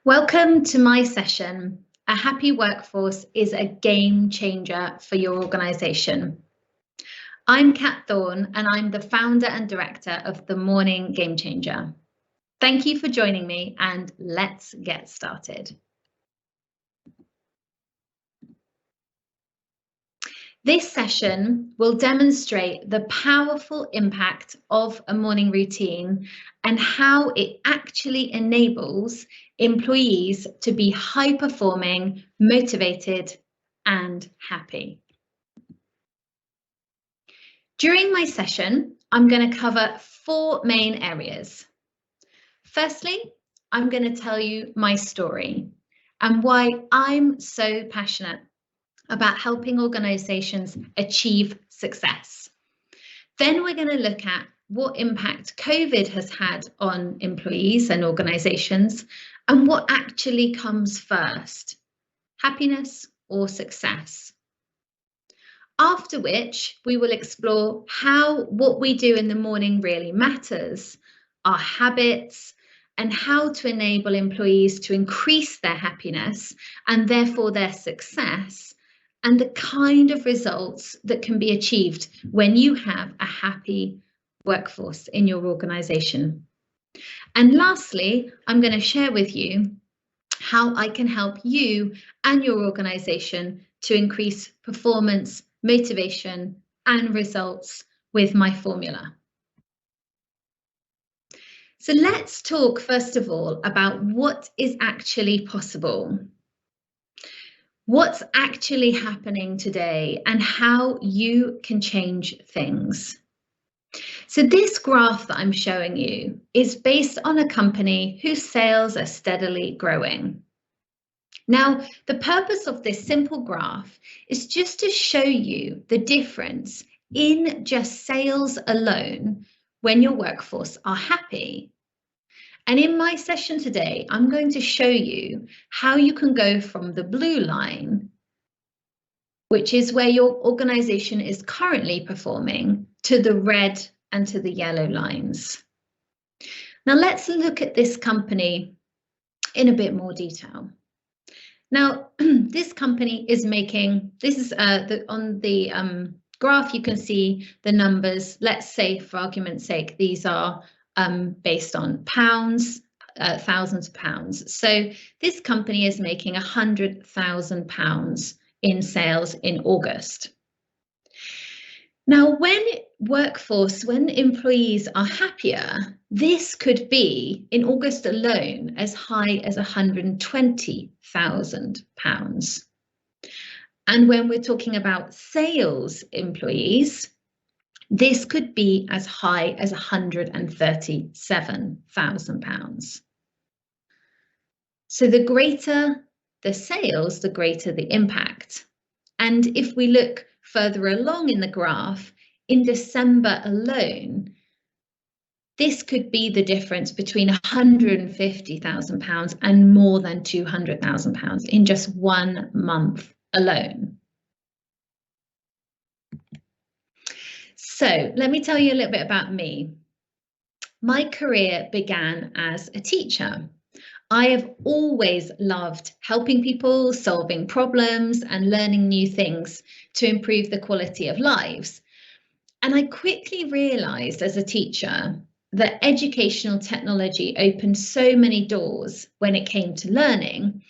Welcome to my session. A happy workforce is a game changer for your organisation. I'm Kat Thorne and I'm the founder and director of the Morning Game Changer. Thank you for joining me and let's get started. This session will demonstrate the powerful impact of a morning routine and how it actually enables employees to be high-performing, motivated, and happy. During my session, I'm going to cover 4 main areas. Firstly, I'm going to tell you my story and why I'm so passionate about helping organisations achieve success. Then we're going to look at what impact COVID has had on employees and organisations and what actually comes first, happiness or success. After which we will explore how what we do in the morning really matters, our habits, and how to enable employees to increase their happiness and therefore their success, and the kind of results that can be achieved when you have a happy workforce in your organisation. And lastly, I'm going to share with you how I can help you and your organisation to increase performance, motivation, and results with my formula. So let's talk first of all about what is actually possible. What's actually happening today and how you can change things. So this graph that I'm showing you is based on a company whose sales are steadily growing. Now, the purpose of this simple graph is just to show you the difference in just sales alone when your workforce are happy. And in my session today, I'm going to show you how you can go from the blue line, which is where your organisation is currently performing, to the red and to the yellow lines. Now let's look at this company in a bit more detail. Now, this company is making, this is on the graph, you can see the numbers. Let's say, for argument's sake, these are based on pounds, thousands of pounds. So this company is making £100,000 in sales in August. Now, when employees are happier, this could be in August alone as high as £120,000. And when we're talking about sales employees, this could be as high as £137,000. So the greater the sales, the greater the impact. And if we look further along in the graph, in December alone, this could be the difference between £150,000 and more than £200,000 in just 1 month alone. So let me tell you a little bit about me. My career began as a teacher. I have always loved helping people, solving problems, and learning new things to improve the quality of lives. And I quickly realised as a teacher that educational technology opened so many doors when it came to learning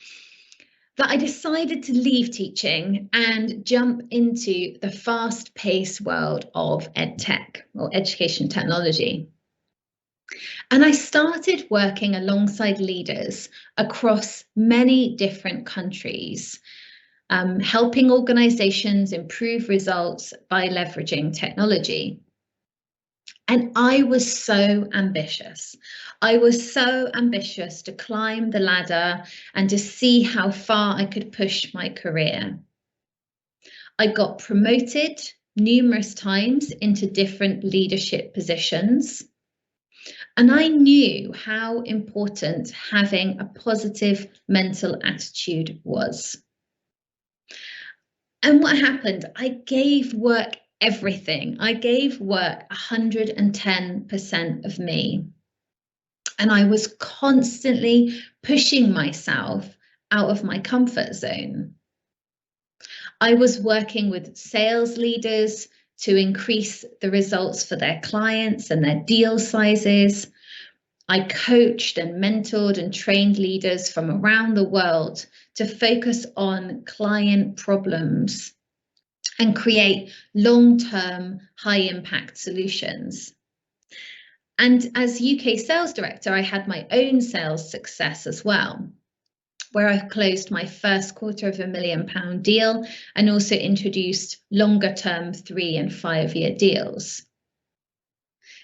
that I decided to leave teaching and jump into the fast-paced world of EdTech, or education technology. And I started working alongside leaders across many different countries, helping organisations improve results by leveraging technology. And I was so ambitious. I was so ambitious to climb the ladder and to see how far I could push my career. I got promoted numerous times into different leadership positions. And I knew how important having a positive mental attitude was. And what happened? I gave work everything. I gave work 110% of me. And I was constantly pushing myself out of my comfort zone. I was working with sales leaders to increase the results for their clients and their deal sizes. I coached and mentored and trained leaders from around the world to focus on client problems and create long-term, high-impact solutions. And as UK sales director, I had my own sales success as well, where I closed my first £250,000 deal and also introduced longer-term 3- and 5-year deals.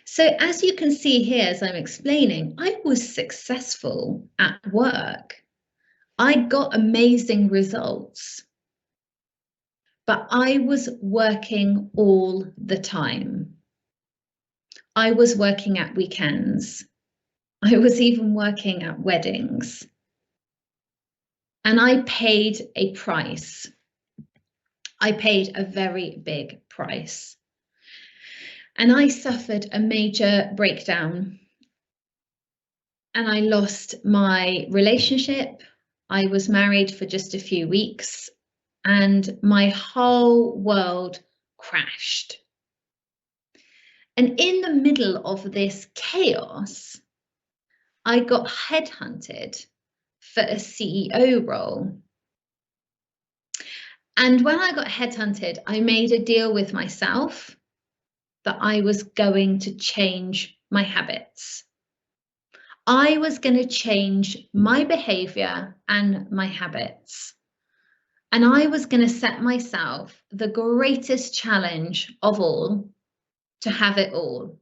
So as you can see here, as I'm explaining, I was successful at work. I got amazing results, but I was working all the time. I was working at weekends. I was even working at weddings. And I paid a price. I paid a very big price. And I suffered a major breakdown. And I lost my relationship. I was married for just a few weeks, and my whole world crashed. And in the middle of this chaos, I got headhunted for a CEO role. And when I got headhunted, I made a deal with myself that I was going to change my habits. I was going to change my behavior and my habits. And I was going to set myself the greatest challenge of all, to have it all.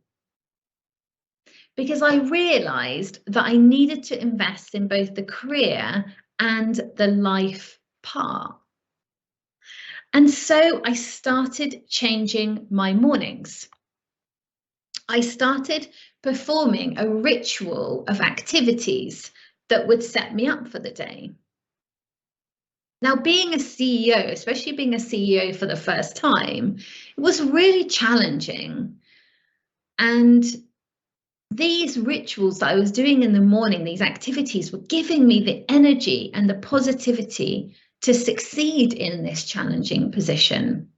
Because I realized that I needed to invest in both the career and the life part. And so I started changing my mornings. I started performing a ritual of activities that would set me up for the day. Now, being a CEO, especially being a CEO for the first time, it was really challenging. And these rituals that I was doing in the morning, these activities, were giving me the energy and the positivity to succeed in this challenging position.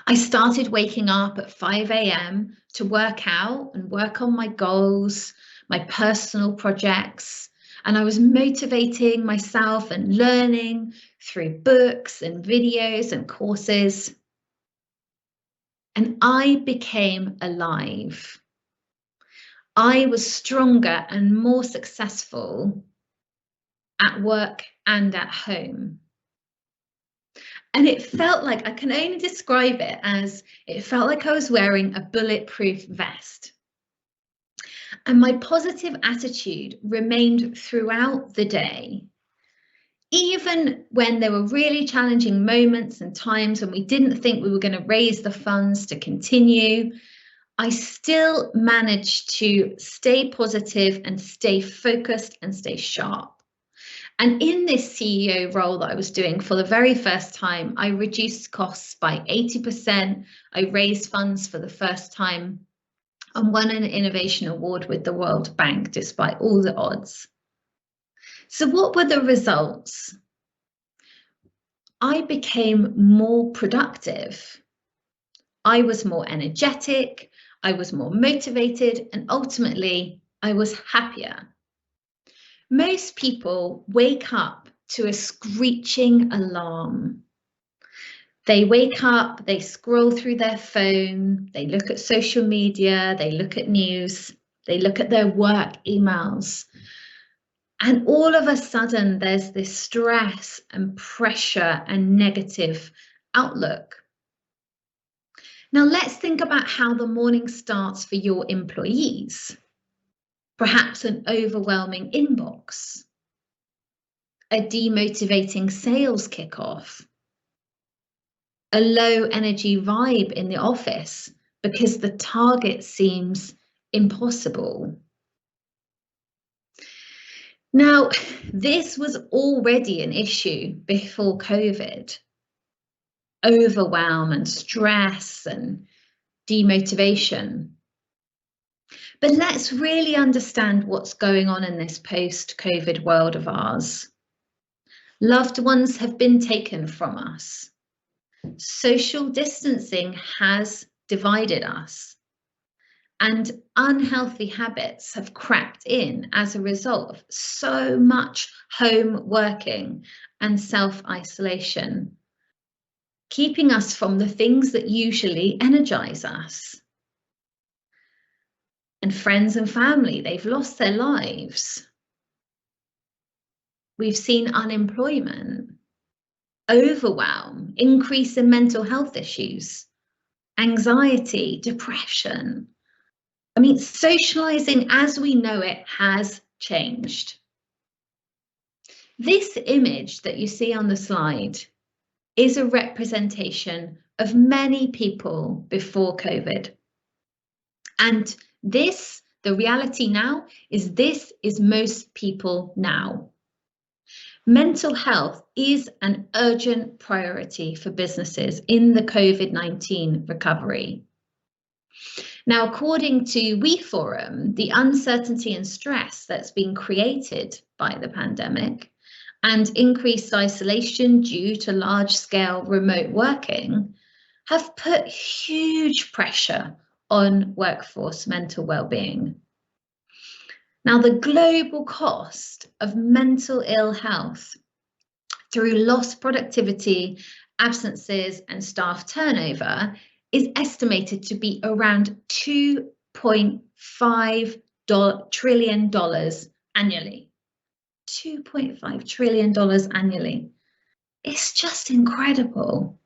I started waking up at 5 a.m. to work out and work on my goals, my personal projects, and I was motivating myself and learning through books and videos and courses. And I became alive. I was stronger and more successful at work and at home. And it felt like, I can only describe it as, it felt like I was wearing a bulletproof vest. And my positive attitude remained throughout the day. Even when there were really challenging moments and times when we didn't think we were going to raise the funds to continue, I still managed to stay positive and stay focused and stay sharp. And in this CEO role that I was doing for the very first time, I reduced costs by 80%. I raised funds for the first time and won an innovation award with the World Bank, despite all the odds. So what were the results? I became more productive. I was more energetic, I was more motivated, and ultimately I was happier. Most people wake up to a screeching alarm. They wake up, they scroll through their phone, they look at social media, they look at news, they look at their work emails. And all of a sudden, there's this stress and pressure and negative outlook. Now, let's think about how the morning starts for your employees. Perhaps an overwhelming inbox, a demotivating sales kickoff, a low energy vibe in the office because the target seems impossible. Now, this was already an issue before COVID. Overwhelm and stress and demotivation. But let's really understand what's going on in this post-COVID world of ours. Loved ones have been taken from us. Social distancing has divided us. And unhealthy habits have crept in as a result of so much home working and self-isolation, keeping us from the things that usually energize us. And friends and family, they've lost their lives. We've seen unemployment, overwhelm, increase in mental health issues, anxiety, depression. I mean, socializing as we know it has changed. This image that you see on the slide is a representation of many people before COVID. And this, the reality now, is this is most people now. Mental health is an urgent priority for businesses in the COVID-19 recovery. Now, according to WeForum, the uncertainty and stress that's been created by the pandemic and increased isolation due to large-scale remote working have put huge pressure on workforce mental well-being. Now, the global cost of mental ill health through lost productivity, absences, and staff turnover is estimated to be around $2.5 trillion annually. $2.5 trillion annually. It's just incredible.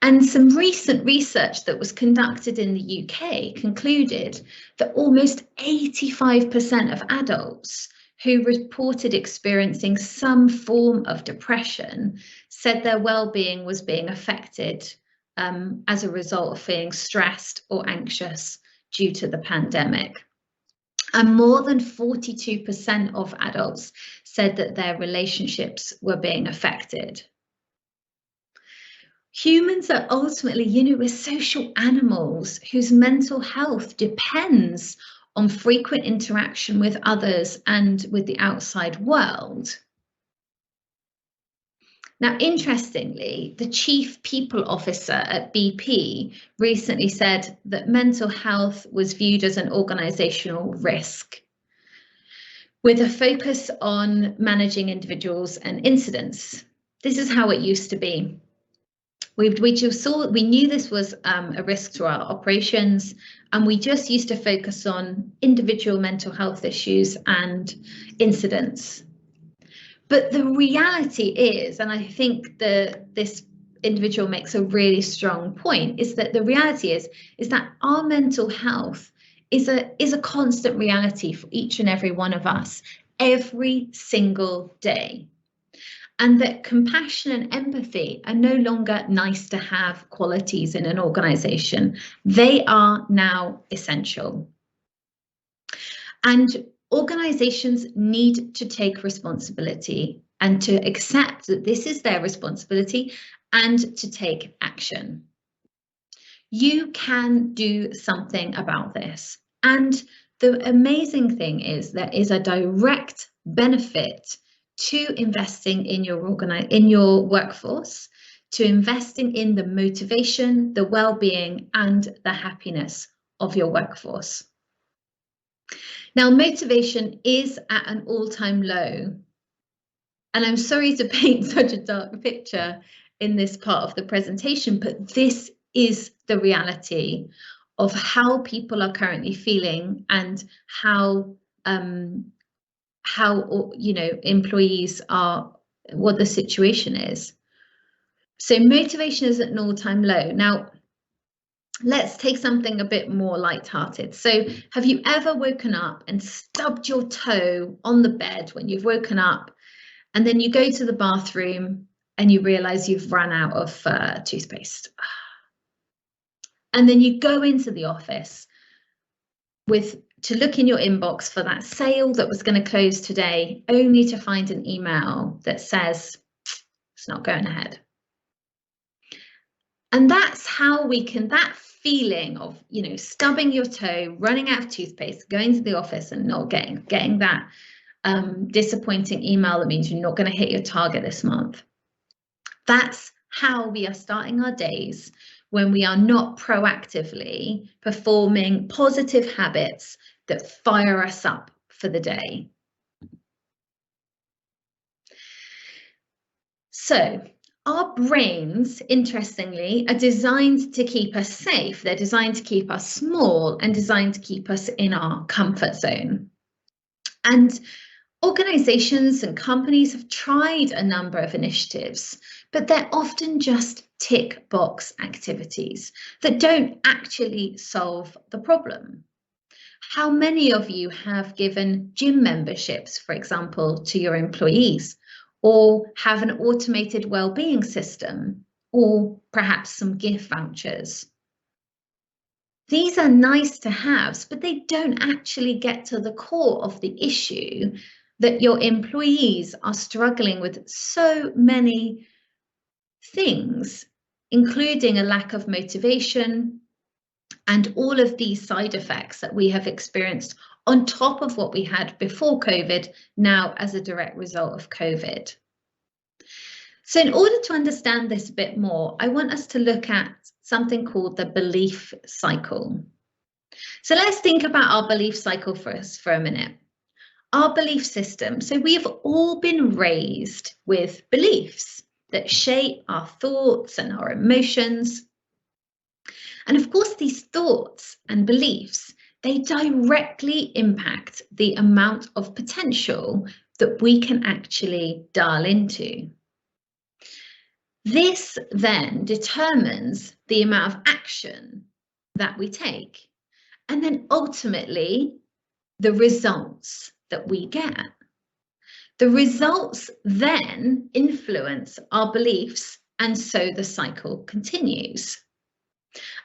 And some recent research that was conducted in the UK concluded that almost 85% of adults who reported experiencing some form of depression said their well-being was being affected as a result of feeling stressed or anxious due to the pandemic. And more than 42% of adults said that their relationships were being affected. Humans are ultimately, we're social animals whose mental health depends on frequent interaction with others and with the outside world. Now, interestingly, the Chief People Officer at BP recently said that mental health was viewed as an organisational risk, with a focus on managing individuals and incidents. This is how it used to be. We knew this was a risk to our operations, and we just used to focus on individual mental health issues and incidents. But the reality is, and I think this individual makes a really strong point, is that the reality is that our mental health is a constant reality for each and every one of us every single day. And that compassion and empathy are no longer nice to have qualities in an organisation. They are now essential. And organisations need to take responsibility and to accept that this is their responsibility and to take action. You can do something about this. And the amazing thing is there is a direct benefit to investing in your workforce, to investing in the motivation, the well-being, and the happiness of your workforce. Now, motivation is at an all-time low, and I'm sorry to paint such a dark picture in this part of the presentation, but this is the reality of how people are currently feeling and how employees are, what the situation is. So motivation is at an all-time low. Now, let's take something a bit more lighthearted. So have you ever woken up and stubbed your toe on the bed when you've woken up, and then you go to the bathroom and you realize you've run out of toothpaste? And then you go into the office to look in your inbox for that sale that was going to close today, only to find an email that says it's not going ahead. And that's how we can, that feeling of, stubbing your toe, running out of toothpaste, going to the office and not getting that disappointing email that means you're not going to hit your target this month. That's how we are starting our days when we are not proactively performing positive habits that fire us up for the day. So our brains, interestingly, are designed to keep us safe. They're designed to keep us small and designed to keep us in our comfort zone. And organizations and companies have tried a number of initiatives, but they're often just tick box activities that don't actually solve the problem. How many of you have given gym memberships, for example, to your employees, or have an automated well-being system, or perhaps some gift vouchers? These are nice to haves, but they don't actually get to the core of the issue that your employees are struggling with so many things, including a lack of motivation and all of these side effects that we have experienced on top of what we had before COVID, now as a direct result of COVID. So in order to understand this a bit more, I want us to look at something called the belief cycle. So let's think about our belief cycle for a minute. Our belief system. So we've all been raised with beliefs that shape our thoughts and our emotions. And of course, these thoughts and beliefs, they directly impact the amount of potential that we can actually dial into. This then determines the amount of action that we take, and then ultimately the results that we get. The results then influence our beliefs, and so the cycle continues.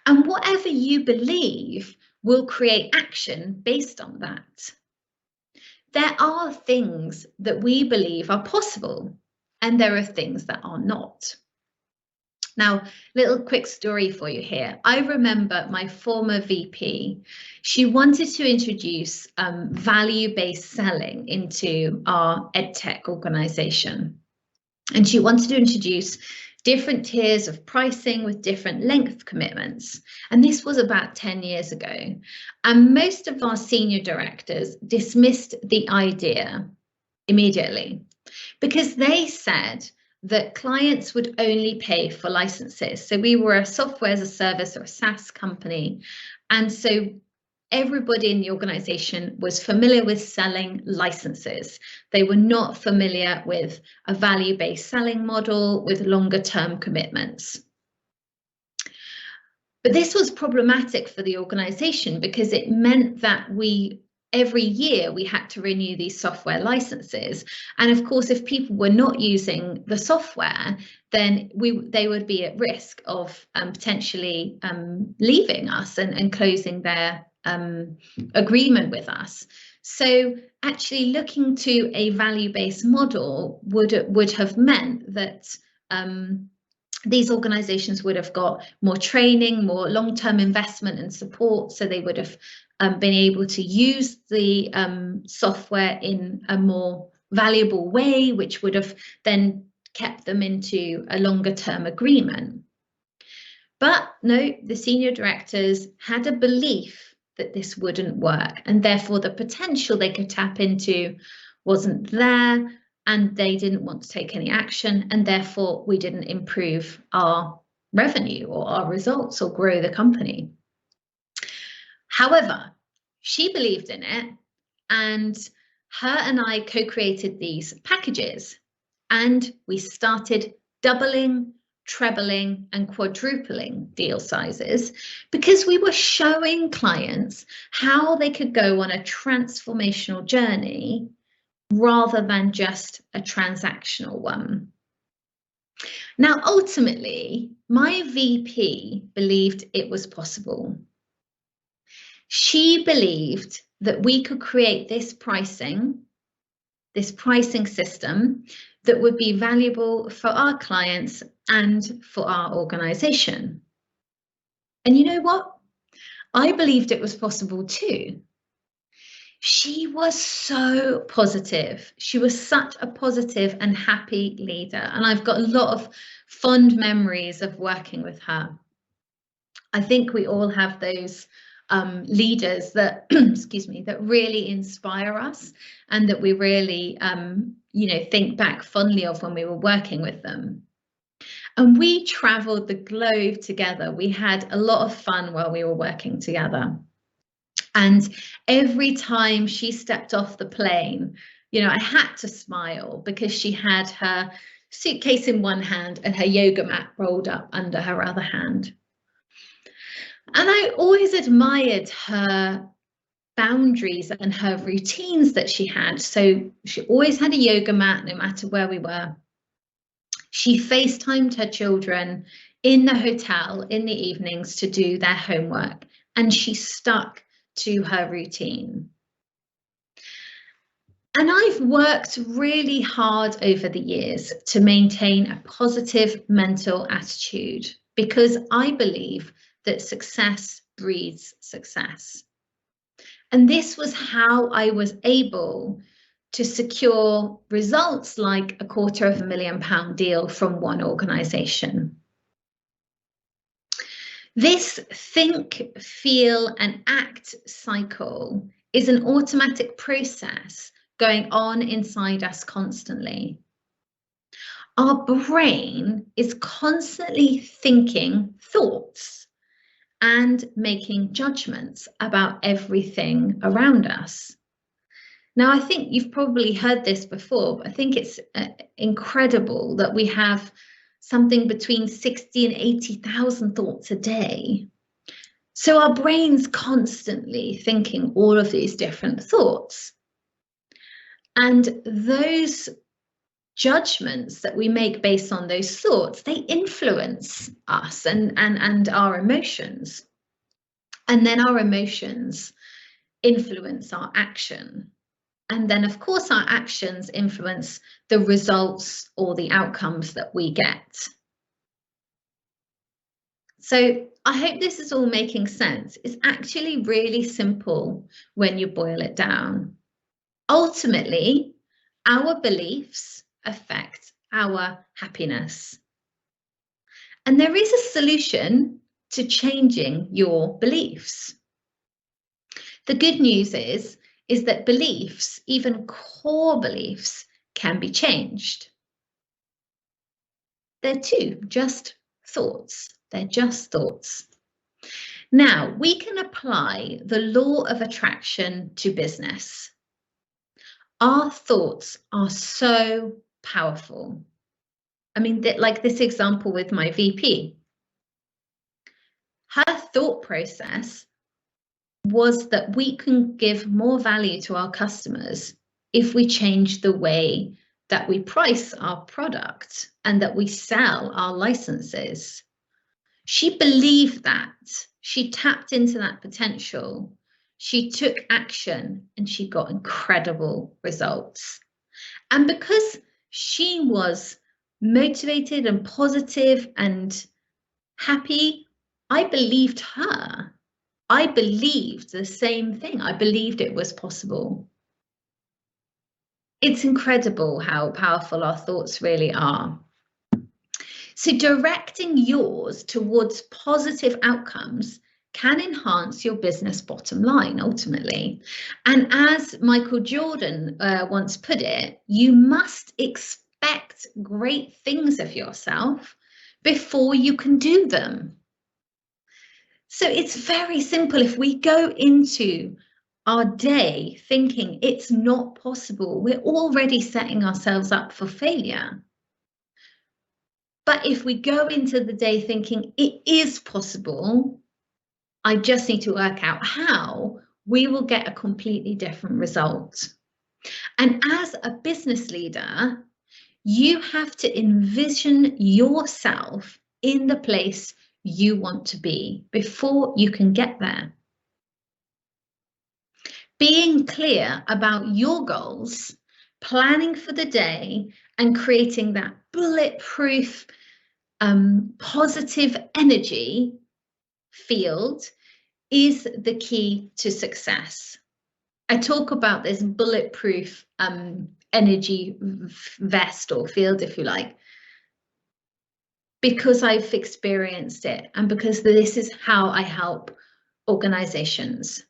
And whatever you believe will create action based on that. There are things that we believe are possible, and there are things that are not. Now, little quick story for you here. I remember my former VP, she wanted to introduce value-based selling into our EdTech organization. And she wanted to introduce different tiers of pricing with different length commitments. And this was about 10 years ago. And most of our senior directors dismissed the idea immediately because they said that clients would only pay for licenses. So we were a software as a service or a SaaS company. And so everybody in the organization was familiar with selling licenses. They were not familiar with a value-based selling model with longer term commitments. But this was problematic for the organization because it meant that every year we had to renew these software licenses. And of course, if people were not using the software, then they would be at risk of potentially leaving us and closing their agreement with us. So actually looking to a value-based model would have meant that these organizations would have got more training, more long-term investment and support, so they would have been able to use the software in a more valuable way, which would have then kept them into a longer-term agreement. But no, the senior directors had a belief that this wouldn't work, and therefore the potential they could tap into wasn't there, and they didn't want to take any action, and therefore we didn't improve our revenue or our results or grow the company. However, she believed in it, and her and I co-created these packages, and we started doubling, trebling and quadrupling deal sizes because we were showing clients how they could go on a transformational journey rather than just a transactional one. Now, ultimately, my VP believed it was possible. She believed that we could create this pricing system that would be valuable for our clients and for our organisation. And you know what? I believed it was possible too. She was so positive. She was such a positive and happy leader. And I've got a lot of fond memories of working with her. I think we all have those leaders that, excuse me, that really inspire us and that we really, think back fondly of when we were working with them. And we traveled the globe together. We had a lot of fun while we were working together. And every time she stepped off the plane, I had to smile because she had her suitcase in one hand and her yoga mat rolled up under her other hand. And I always admired her boundaries and her routines that she had. So she always had a yoga mat no matter where we were. She FaceTimed her children in the hotel in the evenings to do their homework, and she stuck to her routine. And I've worked really hard over the years to maintain a positive mental attitude because I believe that success breeds success. And this was how I was able to secure results like a £250,000 deal from one organisation. This think, feel and act cycle is an automatic process going on inside us constantly. Our brain is constantly thinking thoughts and making judgments about everything around us. Now, I think you've probably heard this before, but I think it's incredible that we have something between 60 and 80,000 thoughts a day. So our brain's constantly thinking all of these different thoughts. And those judgments that we make based on those thoughts, they influence us and our emotions. And then our emotions influence our action. And then, of course, our actions influence the results or the outcomes that we get. So I hope this is all making sense. It's actually really simple when you boil it down. Ultimately, our beliefs affect our happiness. And there is a solution to changing your beliefs. The good news is that beliefs, even core beliefs, can be changed. They're just thoughts. They're just thoughts. Now, we can apply the law of attraction to business. Our thoughts are so powerful. I mean, like this example with my VP. Her thought process was that we can give more value to our customers if we change the way that we price our product and that we sell our licenses. She believed that. She tapped into that potential. She took action and she got incredible results. And because she was motivated and positive and happy, I believed her. I believed the same thing. I believed it was possible. It's incredible how powerful our thoughts really are. So directing yours towards positive outcomes can enhance your business bottom line ultimately. And as Michael Jordan once put it, you must expect great things of yourself before you can do them. So it's very simple. If we go into our day thinking it's not possible, we're already setting ourselves up for failure. But if we go into the day thinking it is possible, I just need to work out how, we will get a completely different result. And as a business leader, you have to envision yourself in the place you want to be before you can get there. Being clear about your goals, planning for the day, and creating that bulletproof positive energy field is the key to success. I talk about this bulletproof energy vest or field, if you like, because I've experienced it and because this is how I help organizations.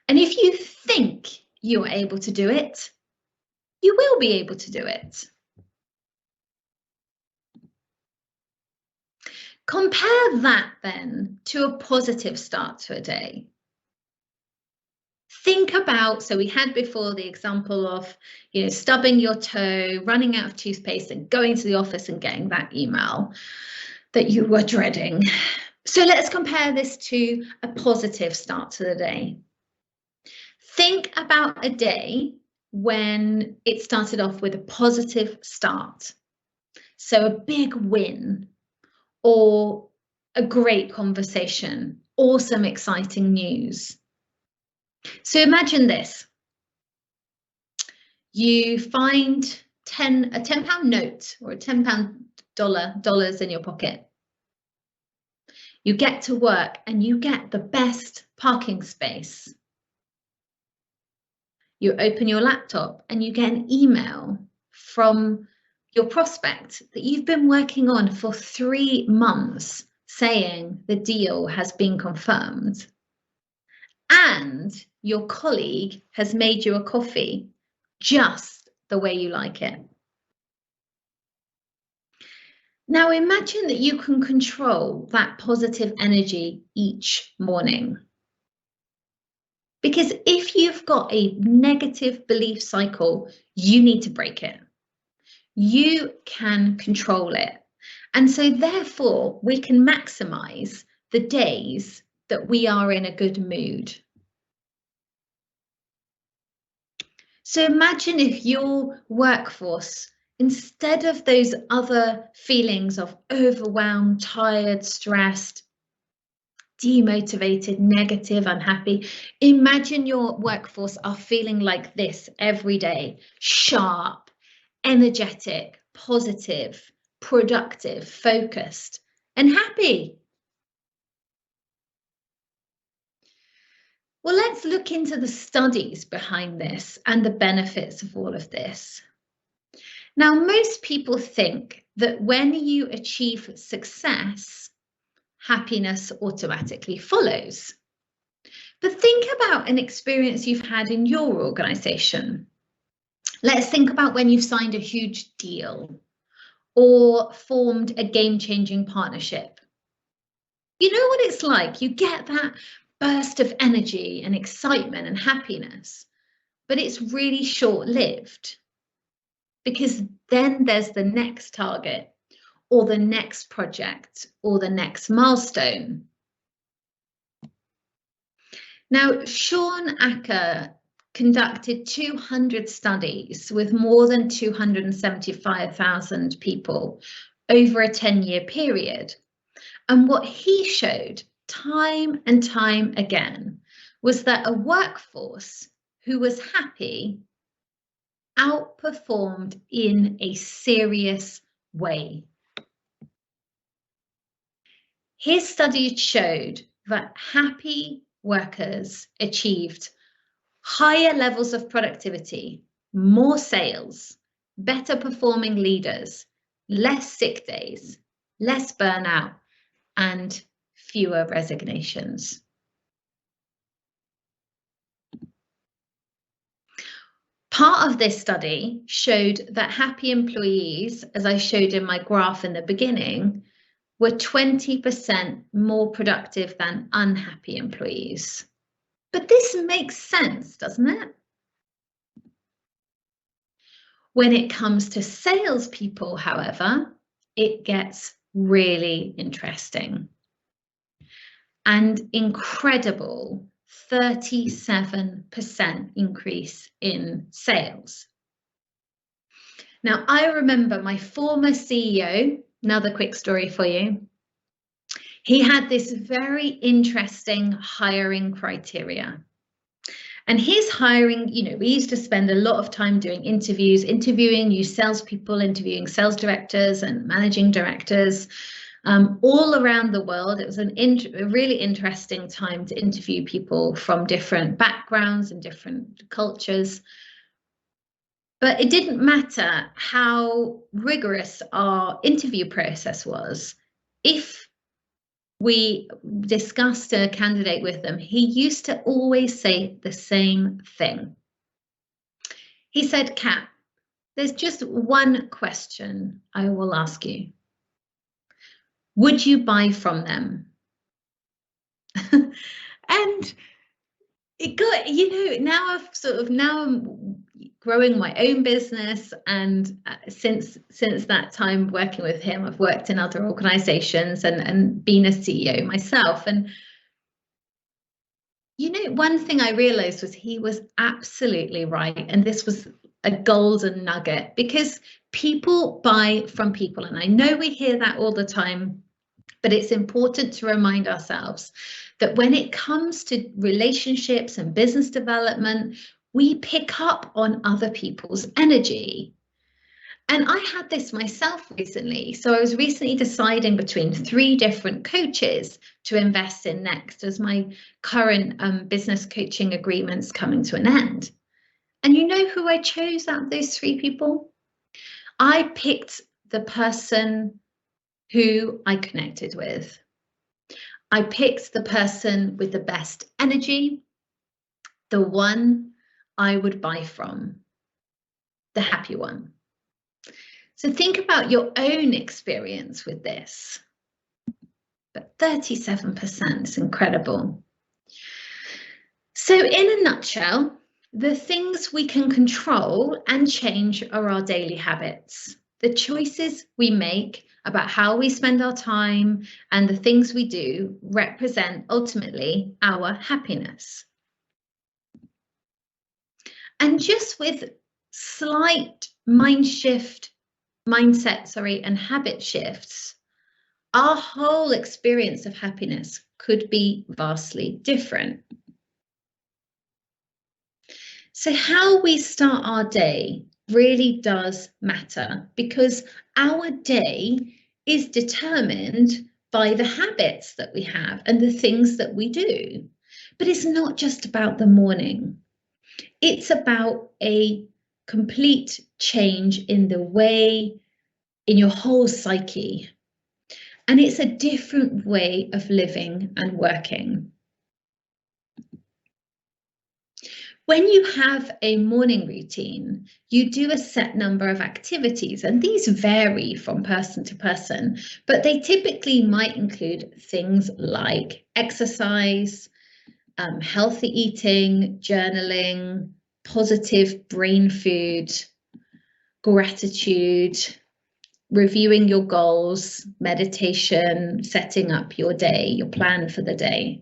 And if you think you're able to do it, you will be able to do it. Compare that then to a positive start to a day. Think about, so we had before the example of, stubbing your toe, running out of toothpaste and going to the office and getting that email that you were dreading. So let's compare this to a positive start to the day. Think about a day when it started off with a positive start. So a big win, or a great conversation, or some exciting news. So imagine this. You find a £10 note or a £10 dollars in your pocket. You get to work and you get the best parking space. You open your laptop and you get an email from your prospect that you've been working on for 3 months saying the deal has been confirmed. And your colleague has made you a coffee just the way you like it. Now imagine that you can control that positive energy each morning. Because if you've got a negative belief cycle, you need to break it. You can control it. And so therefore, we can maximize the days that we are in a good mood. So imagine if your workforce, instead of those other feelings of overwhelmed, tired, stressed, demotivated, negative, unhappy, imagine your workforce are feeling like this every day: sharp, energetic, positive, productive, focused, and happy. Well, let's look into the studies behind this and the benefits of all of this. Now, most people think that when you achieve success, happiness automatically follows. But think about an experience you've had in your organization. Let's think about when you've signed a huge deal or formed a game-changing partnership. You know what it's like. You get that burst of energy and excitement and happiness, but it's really short-lived, because then there's the next target or the next project or the next milestone. Now, Sean Acker conducted 200 studies with more than 275,000 people over a 10-year period. And what he showed time and time again was that a workforce who was happy outperformed in a serious way. His study showed that happy workers achieved higher levels of productivity, more sales, better performing leaders, less sick days, less burnout, and fewer resignations. Part of this study showed that happy employees, as I showed in my graph in the beginning, were 20% more productive than unhappy employees. But this makes sense, doesn't it? When it comes to salespeople, however, it gets really interesting. An incredible 37% increase in sales. Now, I remember my former CEO, another quick story for you. He had this very interesting hiring criteria. And his hiring, we used to spend a lot of time doing interviews, interviewing new salespeople, interviewing sales directors and managing directors all around the world. It was a really interesting time to interview people from different backgrounds and different cultures. But it didn't matter how rigorous our interview process was. If we discussed a candidate with them, he used to always say the same thing. He said, Kat, there's just one question I will ask you. Would you buy from them? And it got, now I'm growing my own business, and since that time working with him, I've worked in other organizations and been a CEO myself. And one thing I realized was he was absolutely right, and this was a golden nugget, because people buy from people. And I know we hear that all the time, but it's important to remind ourselves that when it comes to relationships and business development, we pick up on other people's energy. And I had this myself recently. So I was recently deciding between 3 different coaches to invest in next, as my current business coaching agreement's coming to an end. And you know who I chose out of those 3 people? I picked the person who I connected with. I picked the person with the best energy, the one I would buy from, the happy one. So think about your own experience with this. But 37% is incredible. So in a nutshell, the things we can control and change are our daily habits. The choices we make about how we spend our time and the things we do represent ultimately our happiness. And just with slight mindset and habit shifts, our whole experience of happiness could be vastly different. So how we start our day really does matter, because our day is determined by the habits that we have and the things that we do. But it's not just about the morning. It's about a complete change in the way, in your whole psyche. And it's a different way of living and working. When you have a morning routine, you do a set number of activities, and these vary from person to person, but they typically might include things like exercise, healthy eating, journaling, positive brain food, gratitude, reviewing your goals, meditation, setting up your day, your plan for the day.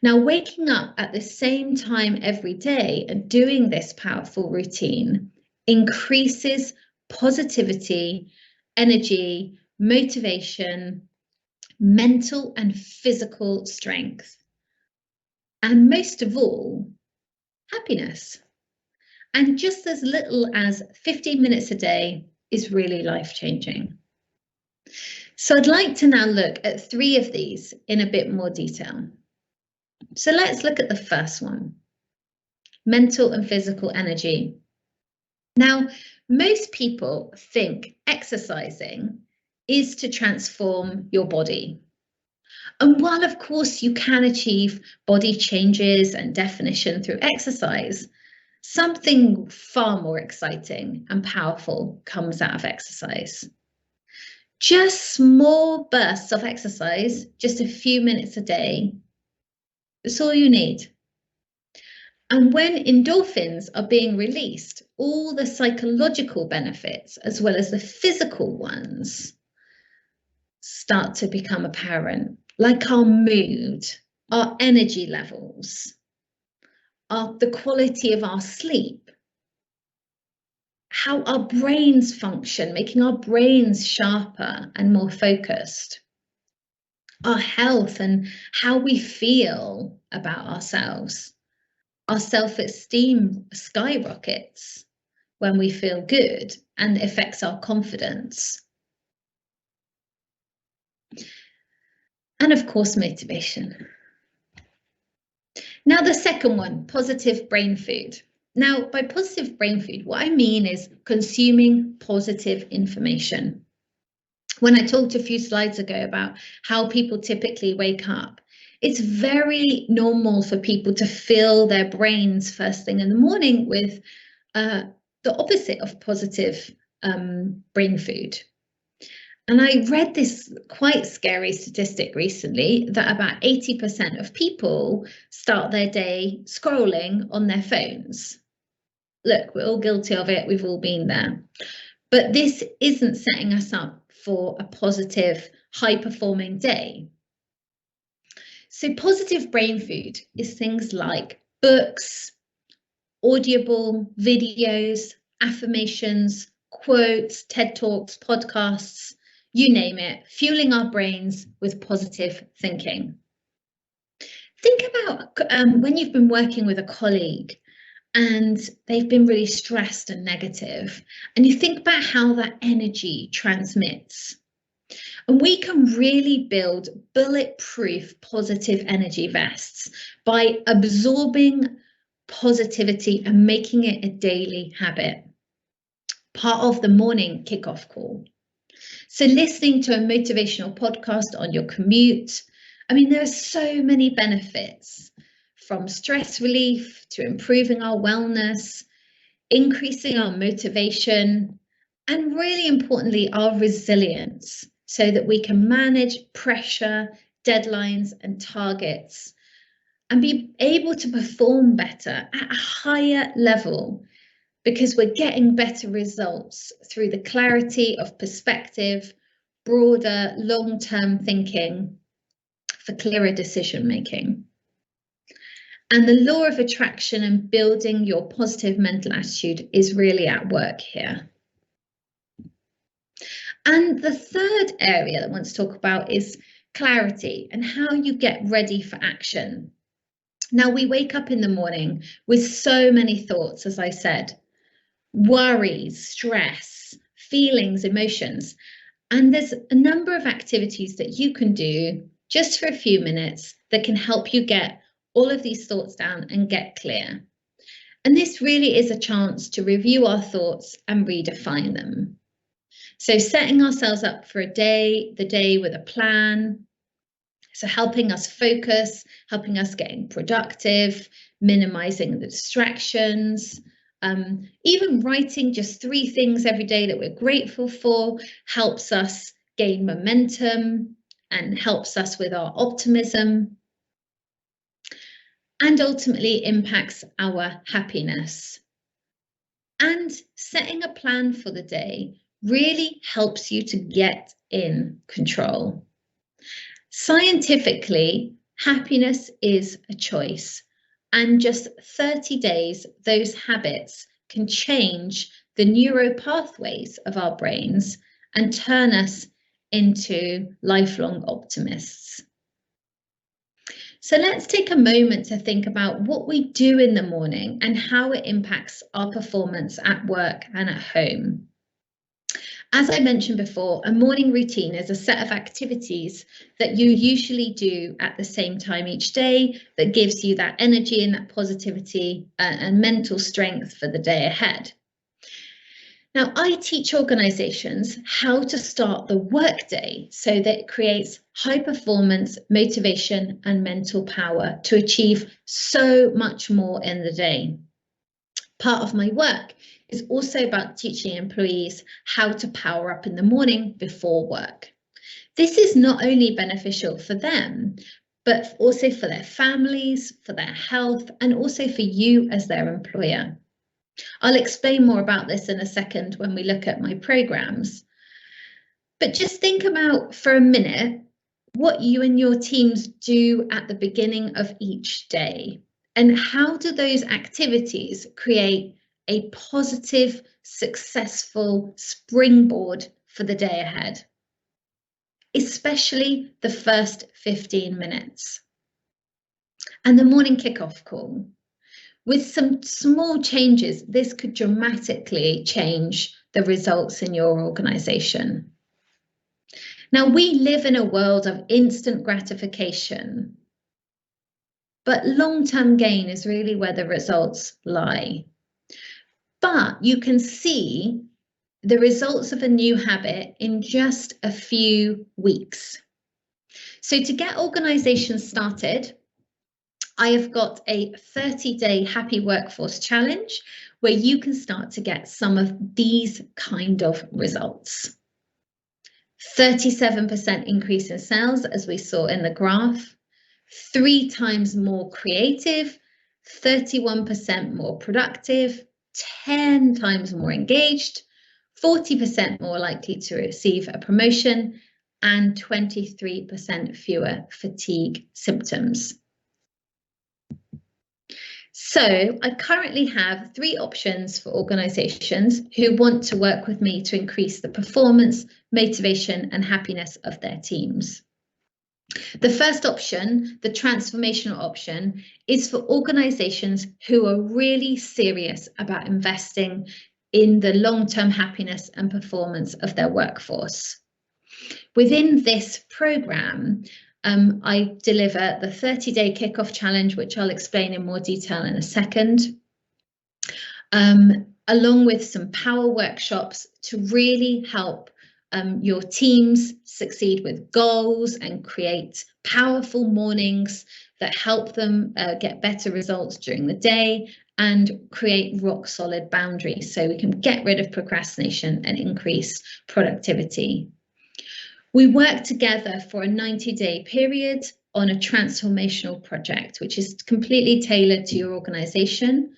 Now, waking up at the same time every day and doing this powerful routine increases positivity, energy, motivation, mental and physical strength, and most of all, happiness. And just as little as 15 minutes a day is really life-changing. So I'd like to now look at 3 of these in a bit more detail. So let's look at the first one, mental and physical energy. Now, most people think exercising is to transform your body. And while, of course, you can achieve body changes and definition through exercise, something far more exciting and powerful comes out of exercise. Just small bursts of exercise, just a few minutes a day, that's all you need. And when endorphins are being released, all the psychological benefits, as well as the physical ones, start to become apparent, like our mood, our energy levels, the quality of our sleep, how our brains function, making our brains sharper and more focused, our health and how we feel about ourselves. Our self-esteem skyrockets when we feel good and affects our confidence. And of course, motivation. Now, the second one, positive brain food. Now, by positive brain food, what I mean is consuming positive information. When I talked a few slides ago about how people typically wake up, it's very normal for people to fill their brains first thing in the morning with the opposite of positive brain food. And I read this quite scary statistic recently that about 80% of people start their day scrolling on their phones. Look, we're all guilty of it. We've all been there. But this isn't setting us up for a positive, high-performing day. So positive brain food is things like books, audible videos, affirmations, quotes, TED Talks, podcasts, you name it, fueling our brains with positive thinking. Think about when you've been working with a colleague and they've been really stressed and negative, and you think about how that energy transmits. And we can really build bulletproof positive energy vests by absorbing positivity and making it a daily habit, part of the morning kickoff call. So listening to a motivational podcast on your commute, I mean, there are so many benefits, from stress relief to improving our wellness, increasing our motivation, and really importantly, our resilience, so that we can manage pressure, deadlines, and targets and be able to perform better at a higher level, because we're getting better results through the clarity of perspective, broader long-term thinking for clearer decision making. And the law of attraction and building your positive mental attitude is really at work here. And the third area that I want to talk about is clarity and how you get ready for action. Now, we wake up in the morning with so many thoughts, as I said, worries, stress, feelings, emotions. And there's a number of activities that you can do just for a few minutes that can help you get all of these thoughts down and get clear. And this really is a chance to review our thoughts and redefine them. So setting ourselves up for the day with a plan. So helping us focus, helping us getting productive, minimizing the distractions, even writing just 3 things every day that we're grateful for helps us gain momentum and helps us with our optimism, and ultimately impacts our happiness. And setting a plan for the day really helps you to get in control. Scientifically, happiness is a choice, and just 30 days, those habits can change the neuropathways of our brains and turn us into lifelong optimists. So let's take a moment to think about what we do in the morning and how it impacts our performance at work and at home. As I mentioned before, a morning routine is a set of activities that you usually do at the same time each day that gives you that energy and that positivity and mental strength for the day ahead. Now, I teach organizations how to start the workday so that it creates high performance, motivation, and mental power to achieve so much more in the day. Part of my work is also about teaching employees how to power up in the morning before work. This is not only beneficial for them, but also for their families, for their health, and also for you as their employer. I'll explain more about this in a second when we look at my programs. But just think about for a minute what you and your teams do at the beginning of each day, and how do those activities create a positive, successful springboard for the day ahead, especially the first 15 minutes. And the morning kickoff call. With some small changes, this could dramatically change the results in your organization. Now, we live in a world of instant gratification, but long-term gain is really where the results lie. But you can see the results of a new habit in just a few weeks. So to get organizations started, I have got a 30-day happy workforce challenge where you can start to get some of these kind of results. 37% increase in sales, as we saw in the graph, 3 times more creative, 31% more productive, 10 times more engaged, 40% more likely to receive a promotion, and 23% fewer fatigue symptoms. So I currently have 3 options for organizations who want to work with me to increase the performance, motivation, and happiness of their teams. The first option, the transformational option, is for organizations who are really serious about investing in the long-term happiness and performance of their workforce. Within this program, I deliver the 30-day kickoff challenge, which I'll explain in more detail in a second, along with some power workshops to really help your teams succeed with goals and create powerful mornings that help them get better results during the day and create rock solid boundaries so we can get rid of procrastination and increase productivity. We work together for a 90-day period on a transformational project, which is completely tailored to your organization.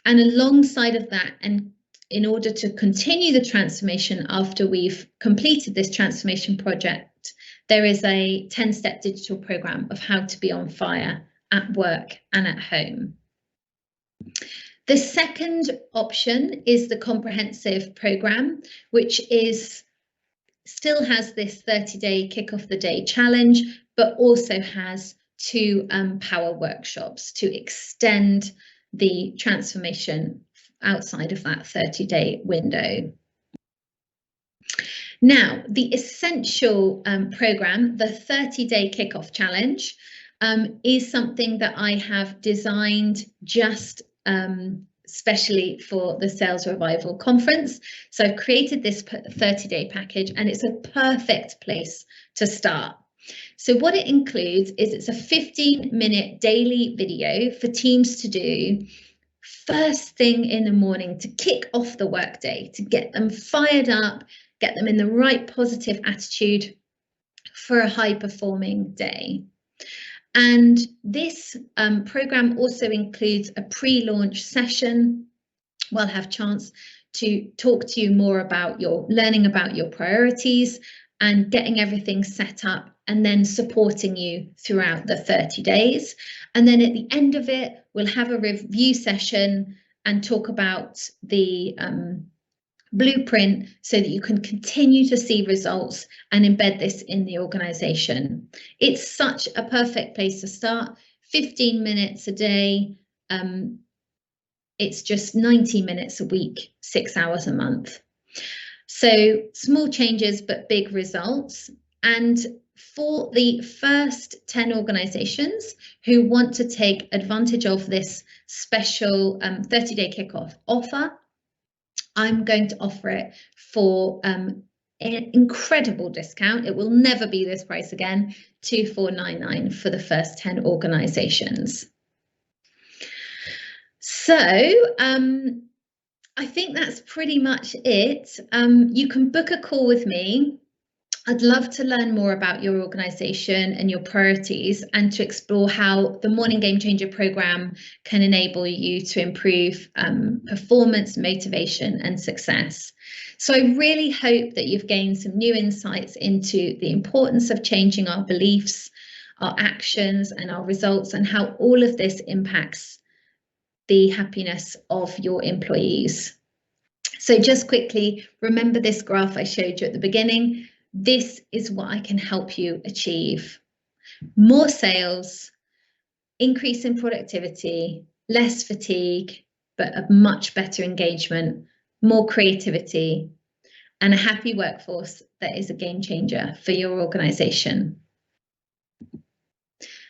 And alongside of that, and in order to continue the transformation after we've completed this transformation project, there is a 10-step digital program of how to be on fire at work and at home. The second option is the comprehensive program, which still has this 30-day kick off the day challenge, but also has 2 power workshops to extend the transformation outside of that 30-day window. Now, the essential program, the 30-day kickoff challenge, is something that I have designed just especially for the Sales Revival Conference. So I've created this 30-day package, and it's a perfect place to start. So what it includes is it's a 15-minute daily video for teams to do first thing in the morning to kick off the workday, to get them fired up, get them in the right positive attitude for a high-performing day. And this program also includes a pre-launch session. We'll have a chance to talk to you more about learning about your priorities and getting everything set up, and then supporting you throughout the 30 days. And then at the end of it, we'll have a review session and talk about the blueprint so that you can continue to see results and embed this in the organization. It's such a perfect place to start. 15 minutes a day. It's just 90 minutes a week, 6 hours a month. So small changes, but big results. And for the first 10 organizations who want to take advantage of this special 30-day kickoff offer, I'm going to offer it for an incredible discount. It will never be this price again, $2,499 for the first 10 organizations. So I think that's pretty much it. You can book a call with me. I'd love to learn more about your organization and your priorities, and to explore how the Morning Game Changer program can enable you to improve performance, motivation, and success. So I really hope that you've gained some new insights into the importance of changing our beliefs, our actions, and our results, and how all of this impacts the happiness of your employees. So just quickly, remember this graph I showed you at the beginning. This is what I can help you achieve. More sales, increase in productivity, less fatigue, but a much better engagement, more creativity, and a happy workforce that is a game changer for your organisation.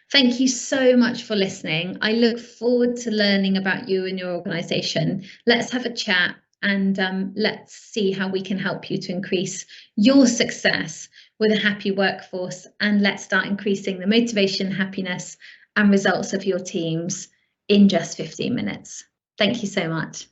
Thank you so much for listening. I look forward to learning about you and your organisation. Let's have a chat and let's see how we can help you to increase your success with a happy workforce, and let's start increasing the motivation, happiness and results of your teams in just 15 minutes. Thank you so much.